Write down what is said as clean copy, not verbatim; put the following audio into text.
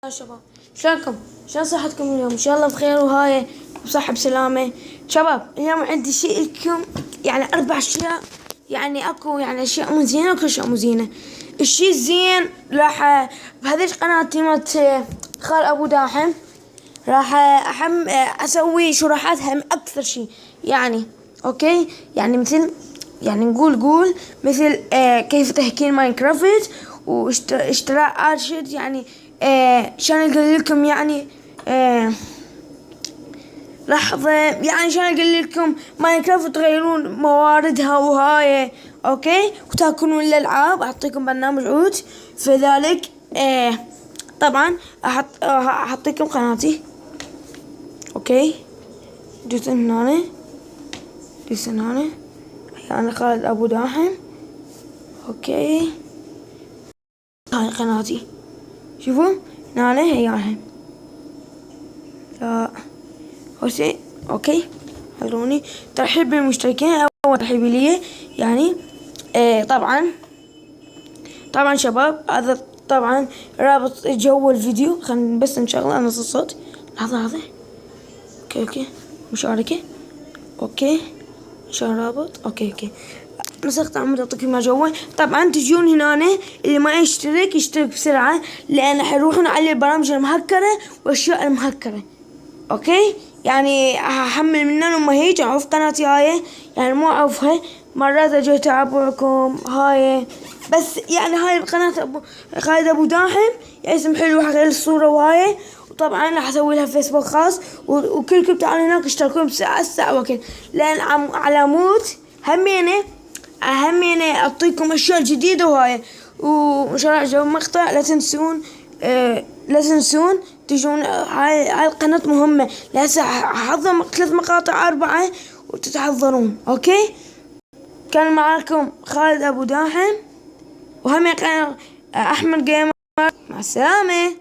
يا شباب، شلونكم؟ شلون صحتكم اليوم؟ ان شاء الله بخير وهاي بصحة بسلامة. شباب اليوم عندي شيء لكم، يعني 4 أشياء. يعني اكو يعني اشياء مو زينة واكو اشياء مو زينة. الشيء الزين راح بهذيك قناتي مالت خال ابو داحم، راح اسوي شروحاتها اكثر شيء. يعني اوكي، يعني مثل يعني نقول مثل كيف تحكين ماينكرافت واشتراء ارشد. يعني شان اقول لكم يعني لحظة، يعني شان اقول لكم ماينكرافت تغيرون مواردها وهاي اوكي، وتاكلون الالعاب. اعطيكم برنامج عود في ذلك. طبعا احطيكم قناتي. اوكي، دوسن هنا، دوسن هنا. انا خالد ابو داحم. اوكي، هاي قناتي، شوفوا هنا هياها. لا هسه اوكي، حضروني. ترحيب بالمشتركين، اول ترحيب لي يعني. طبعا شباب، هذا طبعا رابط جو الفيديو. خلينا بس نشغل انا الصوت. لحظة. اوكي مشاركة. اوكي عشان رابط. اوكي نسخت عمود اعطيكم جوه. طبعا تجون هنا، اللي ما يشترك بسرعة، لان حيروحون على البرامج المهكرة والاشياء المهكرة. اوكي، يعني هحمل منهم ما هيج اعوف قناتي هاي، يعني مو اعوفها مرات اجي اتابعكم هاي. بس يعني هاي قناة خالد ابو داحم، يعني اسم حلو حق الصورة وهاي. وطبعا راح اسوي لها فيسبوك خاص، وكلكم تعالوا هناك اشتركون الساعة وكل، لان على مود همينه اعطيكم اشياء جديدة وهاي. وان شاء الله عجبكم المقطع. لا تنسون تجون. هاي القناة مهمة، لهسه حضر 3 مقاطع 4 وتتحضرون. اوكي، كان معاكم خالد ابو داحم، وهم قناة احمد جيمر. مع السلامة.